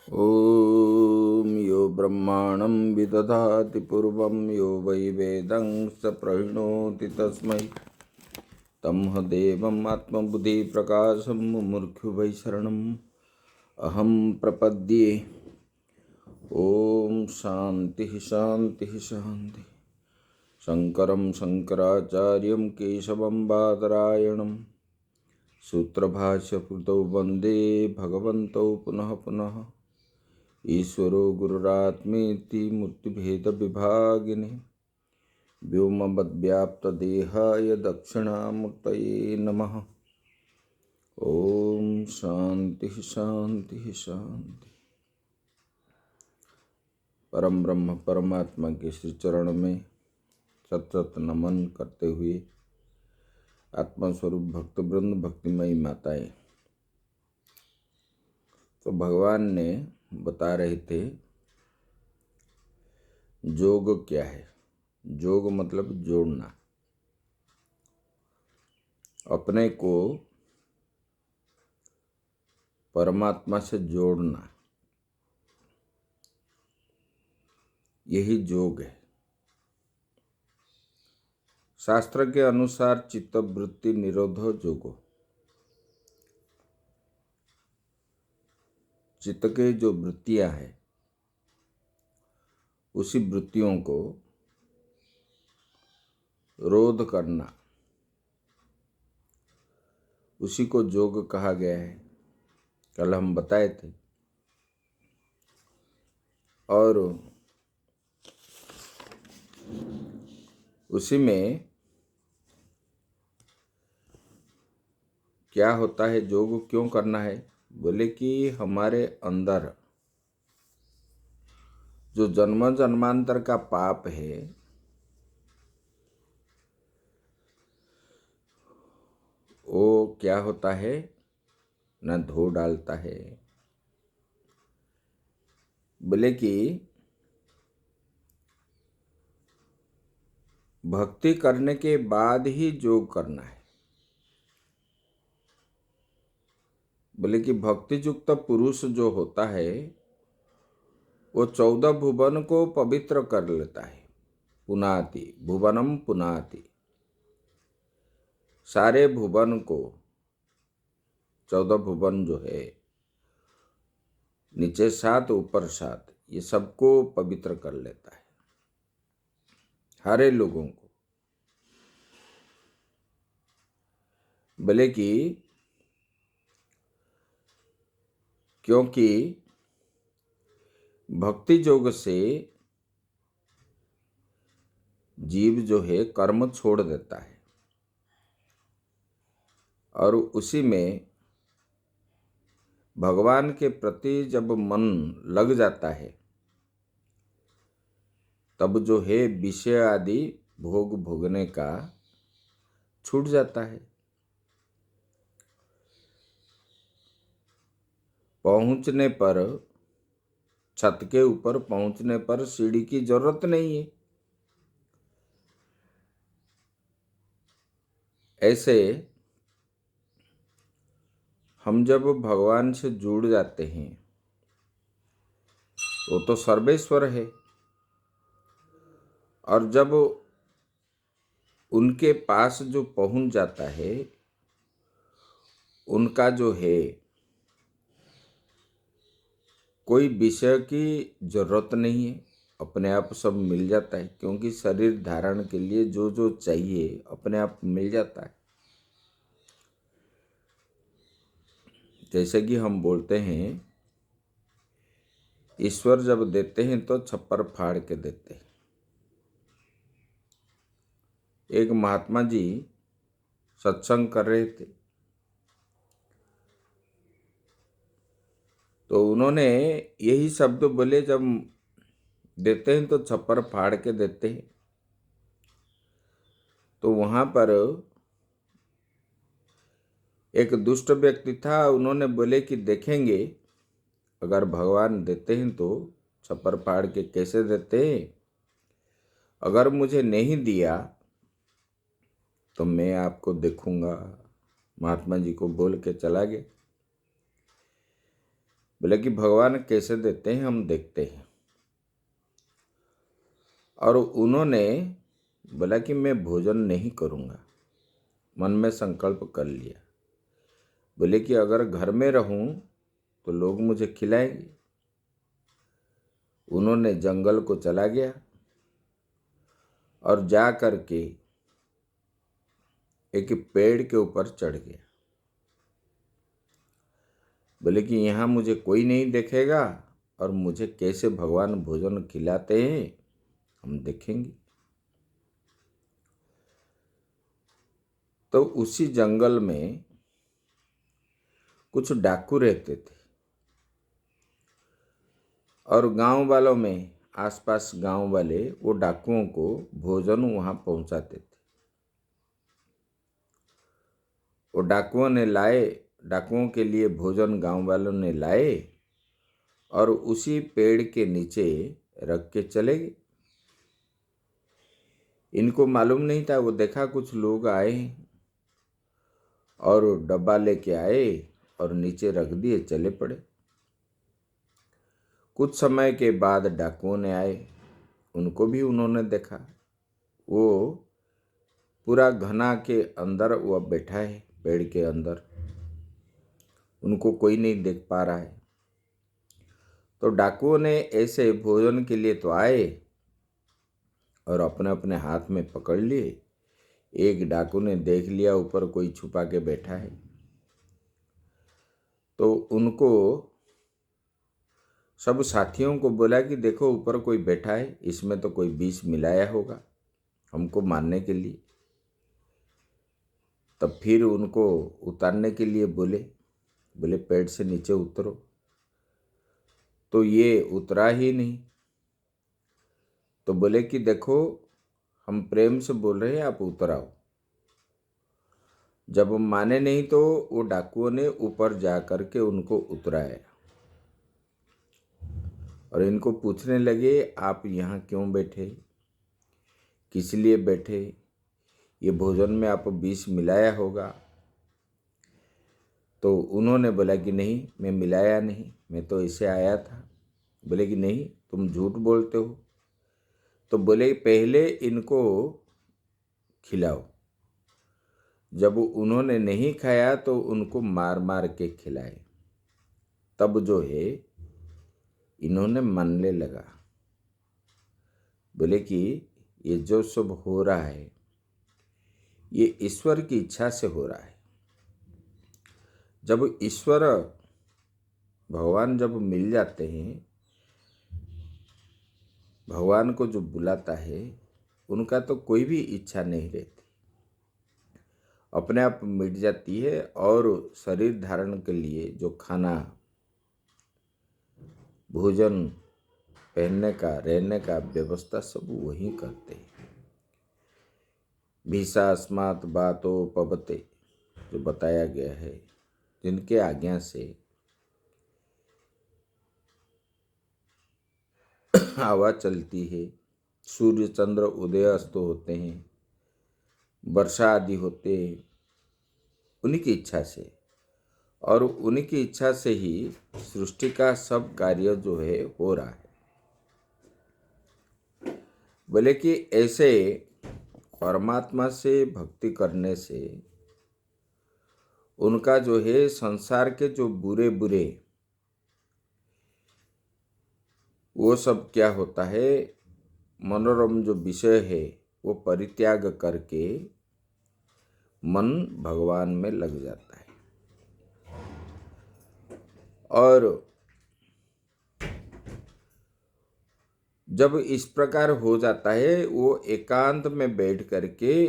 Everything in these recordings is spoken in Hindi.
ॐ यो ब्रह्माणं विदधाति पूर्वं यो वै वेदं स प्रणोति तस्मै तं देवम् आत्मबुद्धिप्रकाशं मुमुर्षु वै शरणम् अहं प्रपद्ये। ॐ शान्तिः शान्तिः शान्तिः। शङ्करं शङ्कराचार्यं केशवं बादरायणं सूत्रभाष्यकृतौ वन्दे भगवन्तौ पुनः पुनः। ईश्वरो गुरुरात्मेति मूर्तिभेदविभागिने व्योमवद्व्याप्तदेहाय दक्षिणामूर्तये नमः। ओम शांति शांति शांति। परम ब्रह्म परमात्मा के श्री चरण में सतत नमन करते हुए आत्मा स्वरूप भक्त वृंद भक्तिमयी माताएं, तो भगवान ने बता रहे थे जोग क्या है। जोग मतलब जोड़ना, अपने को परमात्मा से जोड़ना, यही जोग है। शास्त्र के अनुसार चित्त वृत्ति निरोधो जोगो। चित्त के जो वृत्तियां हैं उसी वृत्तियों को रोध करना, उसी को जोग कहा गया है। कल हम बताए थे। और उसी में क्या होता है, जोग क्यों करना है? बोले कि हमारे अंदर जो जन्म जन्मांतर का पाप है वो क्या होता है, न धो डालता है। बोले कि भक्ति करने के बाद ही योग करना है। बोले कि भक्ति युक्त पुरुष जो होता है वो 14 भुवन को पवित्र कर लेता है। पुनाति भुवनम पुनाति, सारे भुवन को, 14 भुवन जो है, नीचे 7 ऊपर 7, ये सबको पवित्र कर लेता है, सारे लोगों को। बोले कि क्योंकि भक्ति योग से जीव जो है कर्म छोड़ देता है और उसी में भगवान के प्रति जब मन लग जाता है तब जो है विषय आदि भोग भोगने का छूट जाता है। पहुंचने पर, छत के ऊपर पहुंचने पर सीढ़ी की जरूरत नहीं है। ऐसे हम जब भगवान से जुड़ जाते हैं, वो तो सर्वेश्वर है, और जब उनके पास जो पहुंच जाता है, उनका जो है कोई विषय की जरूरत नहीं है, अपने आप सब मिल जाता है। क्योंकि शरीर धारण के लिए जो जो चाहिए अपने आप मिल जाता है। जैसे कि हम बोलते हैं, ईश्वर जब देते हैं तो छप्पर फाड़ के देते हैं। एक महात्मा जी सत्संग कर रहे थे, तो उन्होंने यही शब्द बोले, जब देते हैं तो छप्पर फाड़ के देते हैं। तो वहां पर एक दुष्ट व्यक्ति था, उन्होंने बोले कि देखेंगे अगर भगवान देते हैं तो छप्पर फाड़ के कैसे देते हैं, अगर मुझे नहीं दिया तो मैं आपको देखूंगा। महात्मा जी को बोल के चला गया। बोले कि भगवान कैसे देते हैं हम देखते हैं। और उन्होंने बोला कि मैं भोजन नहीं करूँगा, मन में संकल्प कर लिया। बोले कि अगर घर में रहूं तो लोग मुझे खिलाएंगे। उन्होंने जंगल को चला गया और जा कर के एक पेड़ के ऊपर चढ़ गया। बोले कि यहाँ मुझे कोई नहीं देखेगा और मुझे कैसे भगवान भोजन खिलाते हैं हम देखेंगे। तो उसी जंगल में कुछ डाकू रहते थे और गांव वालों में, आसपास गांव वाले वो डाकुओं को भोजन वहां पहुंचाते थे। वो डाकुओं के लिए भोजन गांव वालों ने लाए और उसी पेड़ के नीचे रख के चले गए। इनको मालूम नहीं था, वो देखा कुछ लोग आए और डब्बा लेके आए और नीचे रख दिए, चले पड़े। कुछ समय के बाद डाकुओं ने आए, उनको भी उन्होंने देखा। वो पूरा घना के अंदर वो बैठा है, पेड़ के अंदर, उनको कोई नहीं देख पा रहा है। तो डाकुओं ने ऐसे भोजन के लिए तो आए और अपने अपने हाथ में पकड़ लिए। एक डाकू ने देख लिया ऊपर कोई छुपा के बैठा है, तो उनको सब साथियों को बोला कि देखो ऊपर कोई बैठा है, इसमें तो कोई विष मिलाया होगा हमको मारने के लिए। तब फिर उनको उतारने के लिए बोले पेड़ से नीचे उतरो। तो ये उतरा ही नहीं। तो बोले कि देखो हम प्रेम से बोल रहे हैं, आप उतर आओ। जब माने नहीं तो वो डाकुओं ने ऊपर जा कर के उनको उतराया और इनको पूछने लगे आप यहाँ क्यों बैठे, किस लिए बैठे, ये भोजन में आप विष मिलाया होगा। तो उन्होंने बोला कि नहीं मैं मिलाया नहीं, मैं तो ऐसे आया था। बोले कि नहीं तुम झूठ बोलते हो। तो बोले पहले इनको खिलाओ। जब उन्होंने नहीं खाया तो उनको मार मार के खिलाए। तब जो है इन्होंने मानने लगा। बोले कि ये जो सब हो रहा है ये ईश्वर की इच्छा से हो रहा है। जब ईश्वर भगवान जब मिल जाते हैं, भगवान को जो बुलाता है उनका तो कोई भी इच्छा नहीं रहती, अपने आप मिट जाती है। और शरीर धारण के लिए जो खाना, भोजन, पहनने का, रहने का व्यवस्था सब वही करते हैं। भीषास्मात् बातो पबते जो बताया गया है, जिनके आज्ञा से हवा चलती है, सूर्य चंद्र उदय अस्त होते हैं, वर्षा आदि होते हैं, उन्हीं की इच्छा से। और उन्हीं की इच्छा से ही सृष्टि का सब कार्य जो है हो रहा है। बोले कि ऐसे परमात्मा से भक्ति करने से उनका जो है संसार के जो बुरे बुरे वो सब क्या होता है, मनोरम जो विषय है वो परित्याग करके मन भगवान में लग जाता है। और जब इस प्रकार हो जाता है, वो एकांत में बैठ करके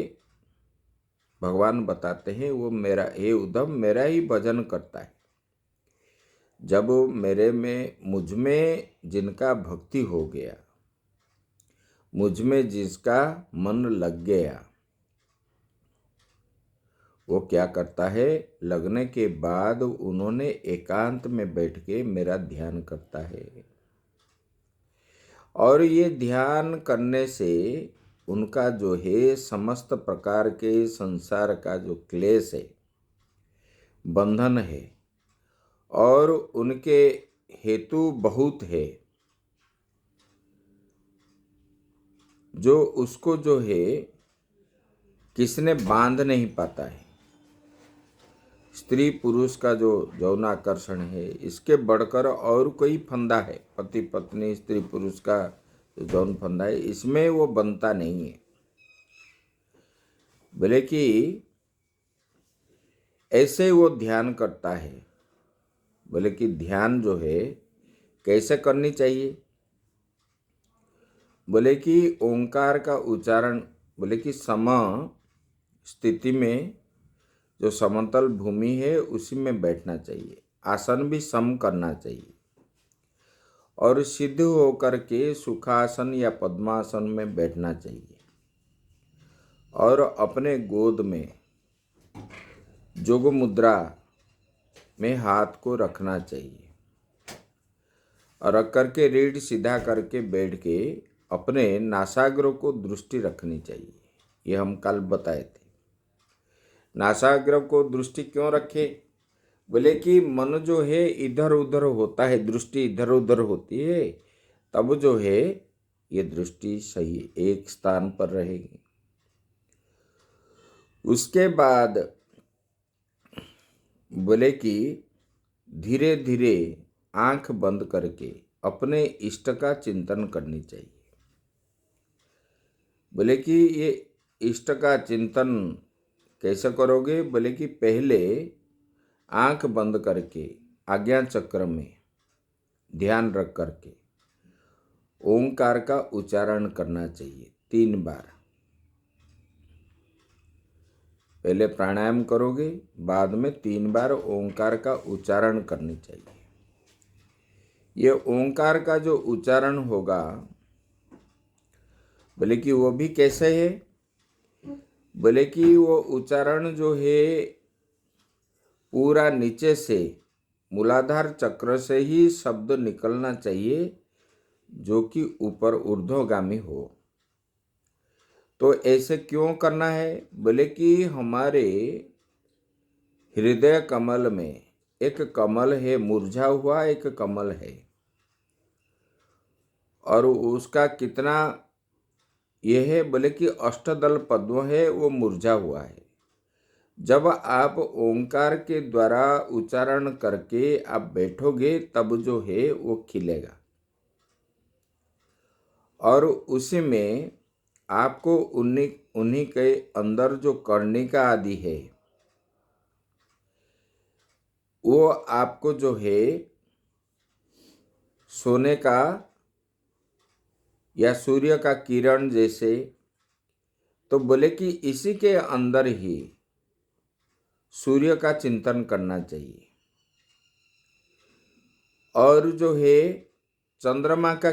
भगवान बताते हैं वो मेरा, हे उद्धव मेरा ही भजन करता है। जब मेरे में, मुझ में जिनका भक्ति हो गया, मुझ में जिसका मन लग गया, वो क्या करता है, लगने के बाद उन्होंने एकांत में बैठ के मेरा ध्यान करता है। और ये ध्यान करने से उनका जो है समस्त प्रकार के संसार का जो क्लेश है, बंधन है, और उनके हेतु बहुत है, जो उसको जो है किसने बांध नहीं पाता है। स्त्री पुरुष का जो यौनाकर्षण है, इसके बढ़कर और कोई फंदा है, पति पत्नी स्त्री पुरुष का जो यौन फंदा है, इसमें वो बनता नहीं है। बोले कि ऐसे वो ध्यान करता है। बोले कि ध्यान जो है कैसे करनी चाहिए। बोले कि ओंकार का उच्चारण, बोले कि सम स्थिति में जो समतल भूमि है उसी में बैठना चाहिए, आसन भी सम करना चाहिए, और सिद्ध होकर के सुखासन या पद्मासन में बैठना चाहिए, और अपने गोद में जोग मुद्रा में हाथ को रखना चाहिए, और रख करके रीढ़ सीधा करके बैठ के अपने नासाग्र को दृष्टि रखनी चाहिए। ये हम कल बताए थे। नासाग्र को दृष्टि क्यों रखे। बोले कि मन जो है इधर उधर होता है, दृष्टि इधर उधर होती है, तब जो है ये दृष्टि सही एक स्थान पर रहेगी। उसके बाद बोले कि धीरे धीरे आंख बंद करके अपने इष्ट का चिंतन करनी चाहिए। बोले कि ये इष्ट का चिंतन कैसे करोगे। बोले कि पहले आंख बंद करके आज्ञा चक्र में ध्यान रख करके ओंकार का उच्चारण करना चाहिए 3 बार। पहले प्राणायाम करोगे, बाद में 3 बार ओंकार का उच्चारण करनी चाहिए। ये ओंकार का जो उच्चारण होगा, बोले कि वो भी कैसे है। बोले कि वो उच्चारण जो है पूरा नीचे से मूलाधार चक्र से ही शब्द निकलना चाहिए, जो कि ऊपर ऊर्ध्वगामी हो। तो ऐसे क्यों करना है। बोले कि हमारे हृदय कमल में एक कमल है, मुरझा हुआ एक कमल है, और उसका कितना यह है। बोले कि अष्टदल पद्म है, वो मुरझा हुआ है। जब आप ओंकार के द्वारा उच्चारण करके आप बैठोगे, तब जो है वो खिलेगा, और उसी में आपको उन्हीं के अंदर जो कर्णिका आदि है, वो आपको जो है सोने का या सूर्य का किरण जैसे, तो बोले कि इसी के अंदर ही सूर्य का चिंतन करना चाहिए, और जो है चंद्रमा का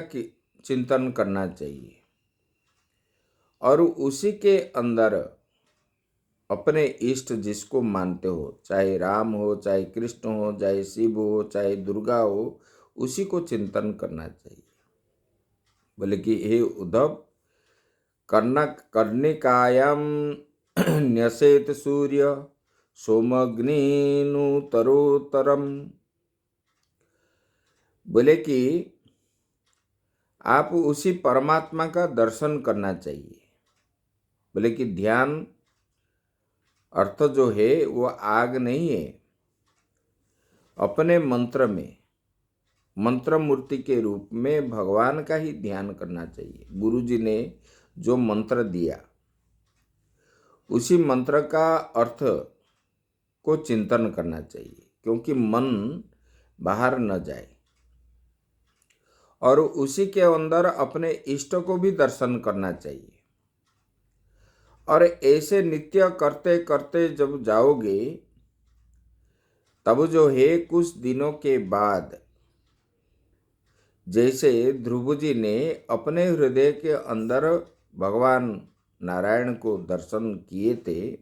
चिंतन करना चाहिए, और उसी के अंदर अपने इष्ट जिसको मानते हो, चाहे राम हो, चाहे कृष्ण हो, चाहे शिव हो, चाहे दुर्गा हो, उसी को चिंतन करना चाहिए। बोले कि हे उद्धव, कर्णिकायाम न्यसेत सूर्य सोमग्निनुतरोत्तरम। बोले कि आप उसी परमात्मा का दर्शन करना चाहिए। बोले कि ध्यान अर्थ जो है वो आग नहीं है। अपने मंत्र में मंत्र मूर्ति के रूप में भगवान का ही ध्यान करना चाहिए। गुरु जी ने जो मंत्र दिया, उसी मंत्र का अर्थ को चिंतन करना चाहिए, क्योंकि मन बाहर न जाए, और उसी के अंदर अपने इष्ट को भी दर्शन करना चाहिए। और ऐसे नित्य करते करते जब जाओगे, तब जो है कुछ दिनों के बाद, जैसे ध्रुव जी ने अपने हृदय के अंदर भगवान नारायण को दर्शन किए थे,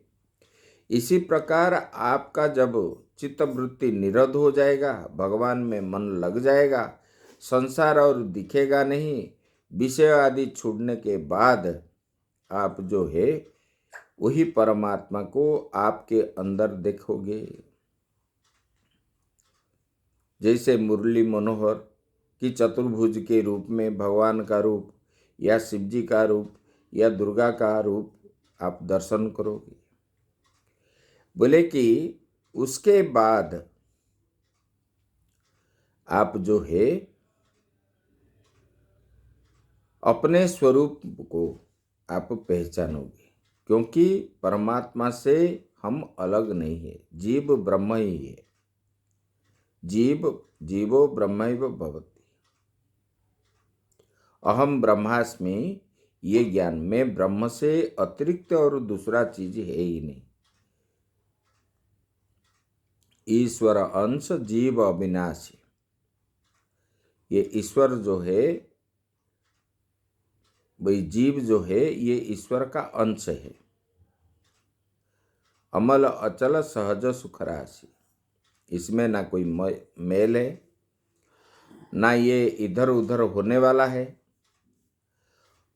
इसी प्रकार आपका जब चित्तवृत्ति निरोध हो जाएगा, भगवान में मन लग जाएगा, संसार और दिखेगा नहीं, विषय आदि छूटने के बाद आप जो है वही परमात्मा को आपके अंदर देखोगे। जैसे मुरली मनोहर की चतुर्भुज के रूप में भगवान का रूप या शिव जी का रूप या दुर्गा का रूप आप दर्शन करोगे। बोले कि उसके बाद आप जो है अपने स्वरूप को आप पहचानोगे, क्योंकि परमात्मा से हम अलग नहीं है, जीव ब्रह्म ही है। जीवो ब्रह्मैव भवति, अहम ब्रह्मास्मि, ये ज्ञान, मैं ब्रह्म से अतिरिक्त और दूसरा चीज है ही नहीं। ईश्वर अंश जीव अविनाशी, ये ईश्वर जो है, भाई जीव जो है ये ईश्वर का अंश है। अमल अचल सहज सुख राशि, इसमें ना कोई मेल है, ना ये इधर उधर होने वाला है,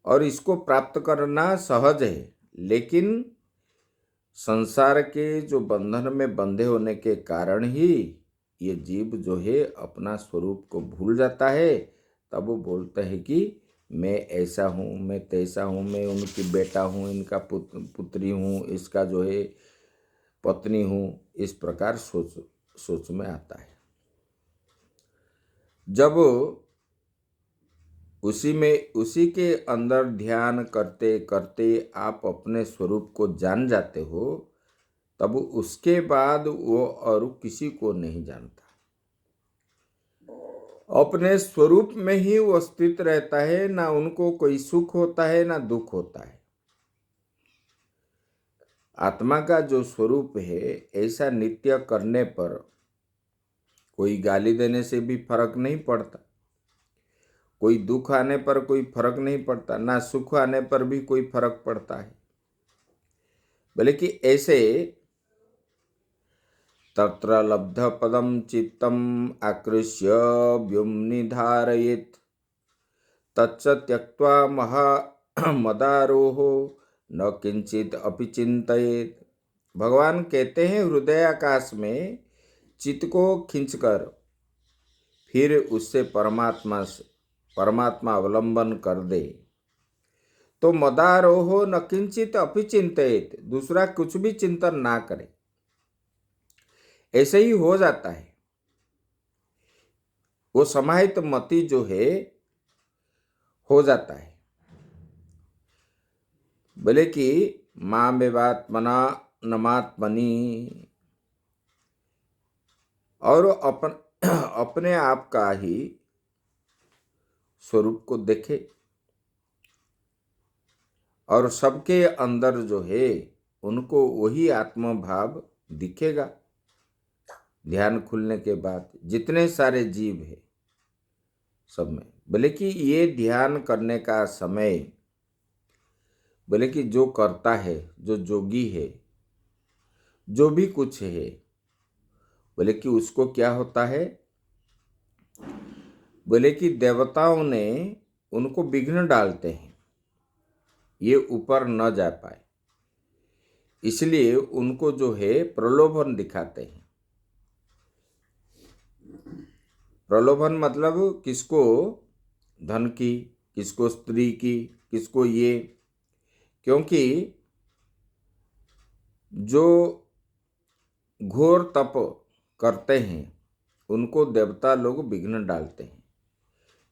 और इसको प्राप्त करना सहज है। लेकिन संसार के जो बंधन में बंधे होने के कारण ही ये जीव जो है अपना स्वरूप को भूल जाता है। तब वो बोलते हैं कि मैं ऐसा हूँ, मैं तैसा हूँ, मैं उनकी बेटा हूँ, इनका पुत्री हूँ, इसका जो है पत्नी हूँ, इस प्रकार सोच में आता है। जब उसी के अंदर ध्यान करते करते आप अपने स्वरूप को जान जाते हो, तब उसके बाद वो और किसी को नहीं जानता। अपने स्वरूप में ही वो स्थित रहता है, ना उनको कोई सुख होता है ना दुख होता है। आत्मा का जो स्वरूप है, ऐसा नित्य करने पर कोई गाली देने से भी फर्क नहीं पड़ता, कोई दुख आने पर कोई फर्क नहीं पड़ता, ना सुख आने पर भी कोई फर्क पड़ता है। बल्कि ऐसे तत्र लब्ध पदम चित्तम आकृष्य व्योमनि धारयेत् तच्च त्यक्त्वा मदारोहो न किंचित अपि चिंतयेत्। भगवान कहते हैं हृदयाकाश में चित्त को खींचकर फिर उससे परमात्मा अवलंबन कर दे तो मदारोहो न किंचित अपि चिंतयेत्, दूसरा कुछ भी चिंतन ना करे, ऐसे ही हो जाता है। वो समाहित मति जो है हो जाता है। बोले कि मामेवात्मना नमात्मनि, और अपने आप का ही स्वरूप को देखे, और सबके अंदर जो है उनको वही आत्म भाव दिखेगा। ध्यान खुलने के बाद जितने सारे जीव है सब में, बोले कि ये ध्यान करने का समय, बोले कि जो करता है, जो जोगी है, जो भी कुछ है, बोले कि उसको क्या होता है, बोले कि देवताओं ने उनको विघ्न डालते हैं, ये ऊपर न जा पाए, इसलिए उनको जो है प्रलोभन दिखाते हैं। प्रलोभन मतलब किसको धन की, किसको स्त्री की, किसको ये, क्योंकि जो घोर तप करते हैं उनको देवता लोग विघ्न डालते हैं,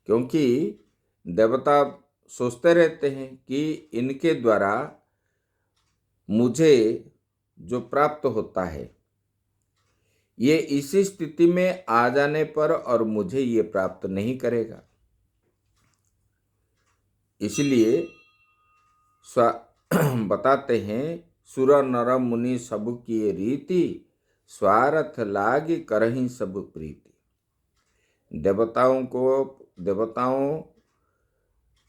क्योंकि देवता सोचते रहते हैं कि इनके द्वारा मुझे जो प्राप्त होता है ये इसी स्थिति में आ जाने पर और मुझे ये प्राप्त नहीं करेगा। इसलिए बताते हैं सुर नर मुनि सब की रीति, स्वार्थ लागी करहि सब प्रीति। देवताओं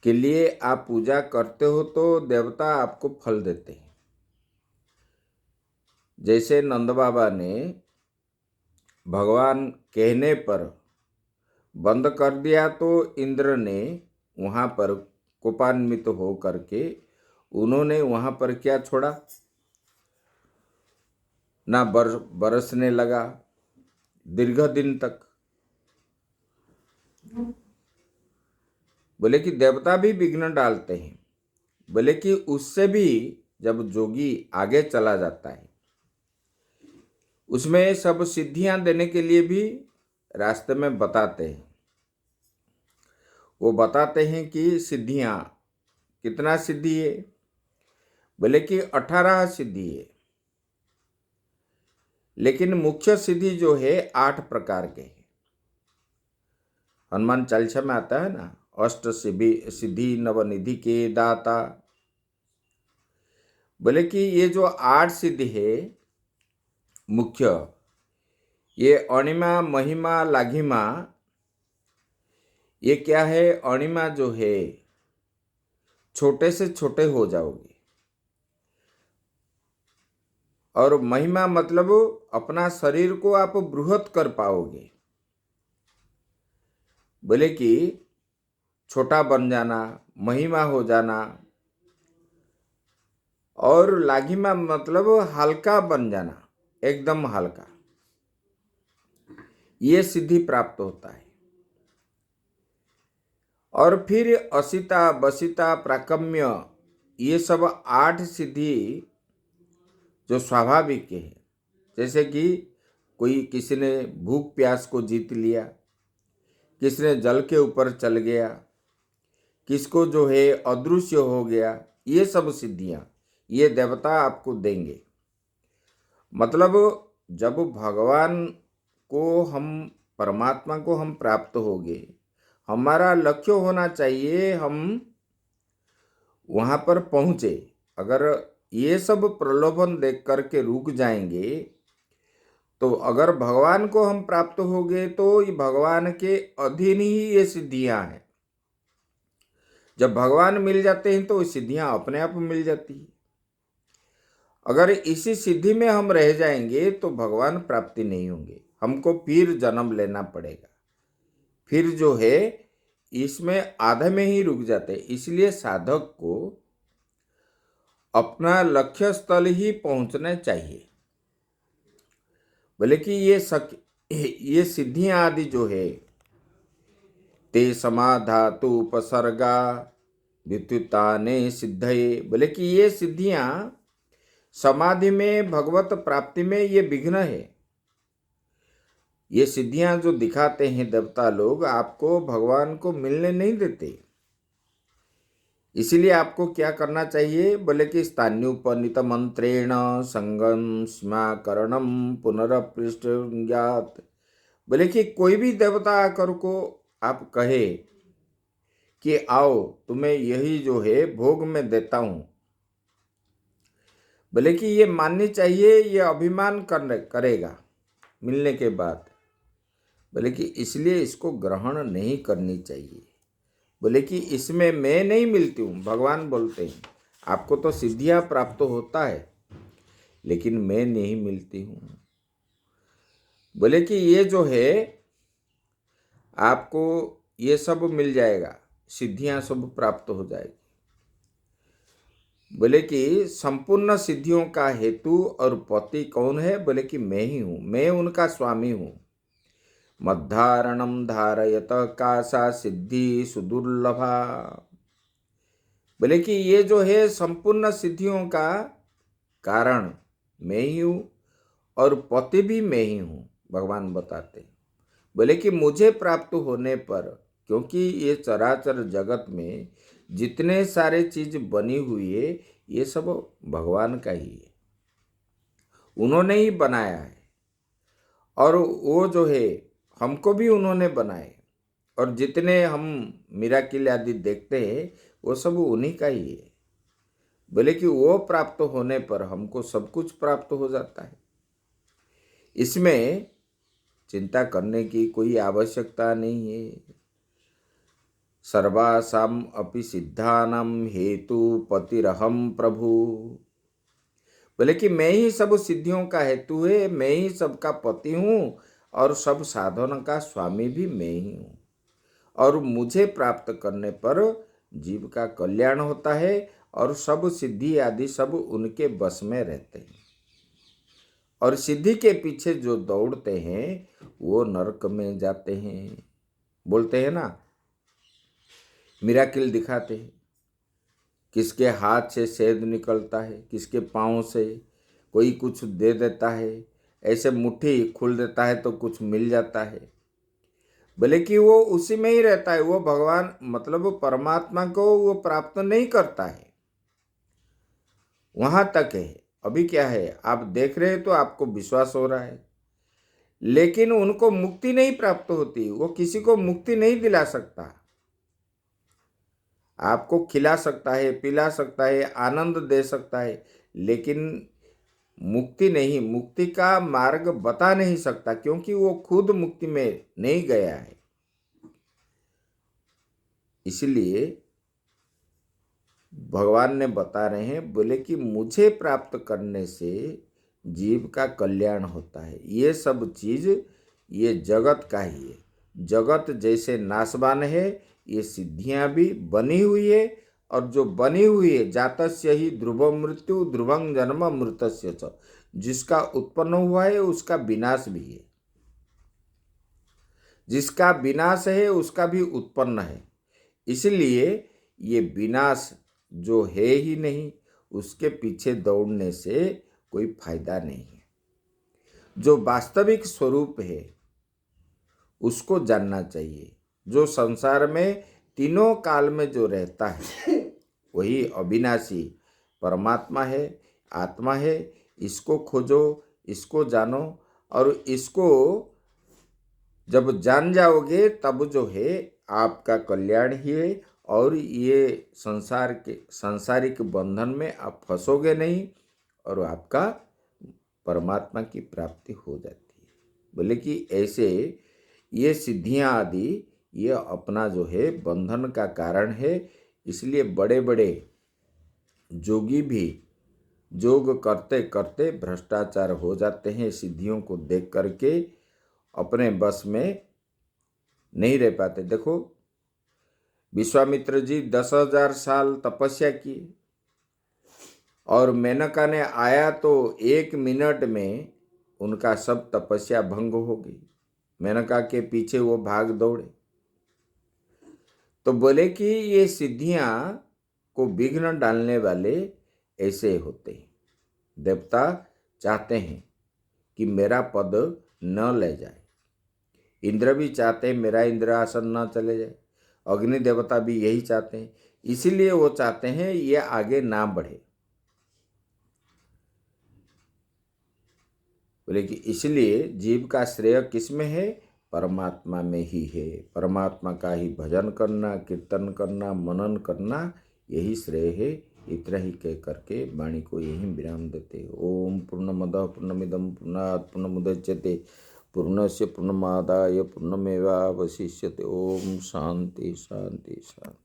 के लिए आप पूजा करते हो तो देवता आपको फल देते हैं। जैसे नंद बाबा ने भगवान कहने पर बंद कर दिया तो इंद्र ने वहां पर कोपान्वित हो करके उन्होंने वहां पर क्या छोड़ा, ना बरसने लगा दीर्घ दिन तक, बोले कि देवता भी विघ्न डालते हैं। बोले कि उससे भी जब जोगी आगे चला जाता है, उसमें सब सिद्धियां देने के लिए भी रास्ते में बताते हैं। वो बताते हैं कि सिद्धियां कितना सिद्धि है। बोले कि 18 सिद्धि है, लेकिन मुख्य सिद्धि जो है 8 प्रकार के है। हनुमान चालीसा में आता है ना, अष्ट सिद्धि नवनिधि के दाता। बोले कि ये जो 8 सिद्धि है मुख्य, ये अणिमा महिमा लाघिमा, ये क्या है? अणिमा जो है छोटे से छोटे हो जाओगे, और महिमा मतलब अपना शरीर को आप बृहत कर पाओगे। बोले कि छोटा बन जाना, महिमा हो जाना, और लाघिमा मतलब हल्का बन जाना, एकदम हल्का, ये सिद्धि प्राप्त होता है। और फिर असिता बसिता प्राकम्य, ये सब 8 सिद्धि जो स्वाभाविक है। जैसे कि कोई किसी ने भूख प्यास को जीत लिया, किसी ने जल के ऊपर चल गया, किसको जो है अदृश्य हो गया, ये सब सिद्धियां ये देवता आपको देंगे। मतलब जब भगवान को हम, परमात्मा को हम प्राप्त होंगे, हमारा लक्ष्य होना चाहिए हम वहां पर पहुंचे। अगर ये सब प्रलोभन देख करके रुक जाएंगे, तो अगर भगवान को हम प्राप्त हो गए तो ये भगवान के अधीन ही ये सिद्धियां हैं। जब भगवान मिल जाते हैं तो ये सिद्धियां अपने आप मिल जाती है। अगर इसी सिद्धि में हम रह जाएंगे तो भगवान प्राप्ति नहीं होंगे, हमको फिर जन्म लेना पड़ेगा। फिर जो है इसमें आधे में ही रुक जाते। इसलिए साधक को अपना लक्ष्य स्थल ही पहुंचना चाहिए। बोले कि ये सिद्धियां आदि जो है, ते समाधातु उपसर्गा विद्युताने सिद्धये। बोले कि ये सिद्धियां समाधि में, भगवत प्राप्ति में ये विघ्न है। ये सिद्धियां जो दिखाते हैं देवता लोग, आपको भगवान को मिलने नहीं देते। इसीलिए आपको क्या करना चाहिए? बोले कि स्थान्युपनीत मंत्रेण संगम स्माकरणम पुनरपृष्ठ ज्ञात। बोले कि कोई भी देवता आकर को आप कहे कि आओ तुम्हें यही जो है भोग में देता हूं, बोले कि ये माननी चाहिए, ये अभिमान करेगा मिलने के बाद। बोले कि इसलिए इसको ग्रहण नहीं करनी चाहिए। बोले कि इसमें मैं नहीं मिलती हूँ। भगवान बोलते हैं आपको तो सिद्धियां प्राप्त होता है, लेकिन मैं नहीं मिलती हूँ। बोले कि ये जो है आपको ये सब मिल जाएगा, सिद्धियां सब प्राप्त हो जाएगी। बोले कि संपूर्ण सिद्धियों का हेतु और पति कौन है? बोले कि मैं ही हूँ, मैं उनका स्वामी हूँ। मद्धारणम धारयत कासा सिद्धि सुदुर्लभा। बोले कि ये जो है संपूर्ण सिद्धियों का कारण मैं ही हूं, और पति भी मैं ही हूं। भगवान बताते हैं। बोले कि मुझे प्राप्त होने पर, क्योंकि ये चराचर जगत में जितने सारे चीज बनी हुई है, ये सब भगवान का ही है, उन्होंने ही बनाया है। और वो जो है हमको भी उन्होंने बनाए, और जितने हम मिराकिल आदि देखते हैं वो सब उन्हीं का ही है। बोले कि वो प्राप्त होने पर हमको सब कुछ प्राप्त हो जाता है। इसमें चिंता करने की कोई आवश्यकता नहीं है। सर्वासाम अपि सिद्धानाम हेतु पतिरहम प्रभु। बोले कि मैं ही सब सिद्धियों का हेतु है, मैं ही सबका पति हूँ, और सब साधन का स्वामी भी मैं ही हूँ। और मुझे प्राप्त करने पर जीव का कल्याण होता है, और सब सिद्धि आदि सब उनके बस में रहते हैं। और सिद्धि के पीछे जो दौड़ते हैं वो नरक में जाते हैं। बोलते हैं ना, मिराकिल दिखाते हैं। किसके हाथ से शहद निकलता है, किसके पाँव से, कोई कुछ दे देता है, ऐसे मुट्ठी खुल देता है तो कुछ मिल जाता है। भले कि वो उसी में ही रहता है, वो भगवान मतलब वो परमात्मा को वो प्राप्त नहीं करता है, वहां तक है। अभी क्या है, आप देख रहे हैं तो आपको विश्वास हो रहा है, लेकिन उनको मुक्ति नहीं प्राप्त होती। वो किसी को मुक्ति नहीं दिला सकता। आपको खिला सकता है, पिला सकता है, आनंद दे सकता है, लेकिन मुक्ति नहीं, मुक्ति का मार्ग बता नहीं सकता, क्योंकि वो खुद मुक्ति में नहीं गया है। इसलिए भगवान ने बता रहे हैं, बोले कि मुझे प्राप्त करने से जीव का कल्याण होता है। ये सब चीज ये जगत का ही है। जगत जैसे नाशवान है, ये सिद्धियां भी बनी हुई है, और जो बनी हुई है, जातस्य ही ध्रुव मृत्यु ध्रुवं जन्म मृतस्य च, जिसका उत्पन्न हुआ है उसका विनाश भी है, जिसका विनाश है उसका भी उत्पन्न है। इसलिए ये विनाश जो है ही नहीं, उसके पीछे दौड़ने से कोई फायदा नहीं है। जो वास्तविक स्वरूप है उसको जानना चाहिए। जो संसार में तीनों काल में जो रहता है वही अविनाशी परमात्मा है, आत्मा है। इसको खोजो, इसको जानो, और इसको जब जान जाओगे तब जो है आपका कल्याण ही है, और ये संसार के सांसारिक बंधन में आप फंसोगे नहीं, और आपका परमात्मा की प्राप्ति हो जाती है। बोले कि ऐसे ये सिद्धियां आदि ये अपना जो है बंधन का कारण है। इसलिए बड़े बड़े जोगी भी योग करते करते भ्रष्टाचार हो जाते हैं, सिद्धियों को देख करके अपने बस में नहीं रह पाते। देखो, विश्वामित्र जी 10,000 साल तपस्या की, और मेनका ने आया तो 1 मिनट में उनका सब तपस्या भंग हो गई। मेनका के पीछे वो भाग दौड़े। तो बोले कि ये सिद्धियां को विघ्न डालने वाले ऐसे होते हैं। देवता चाहते हैं कि मेरा पद न ले जाए, इंद्र भी चाहते हैं मेरा इंद्रासन न चले जाए, अग्नि देवता भी यही चाहते हैं। इसीलिए वो चाहते हैं ये आगे ना बढ़े। बोले कि इसलिए जीव का श्रेय किस में है? परमात्मा में ही है। परमात्मा का ही भजन करना, कीर्तन करना, मनन करना, यही श्रेय है। इतना ही कह करके वाणी को यही विराम देते। ओम पूर्णमदः पूर्णमिदं पूर्णात् पूर्णमुदच्यते पूर्णस्य पूर्णमादाय पूर्णमेवावशिष्यते। ओम शांति शांति शांति।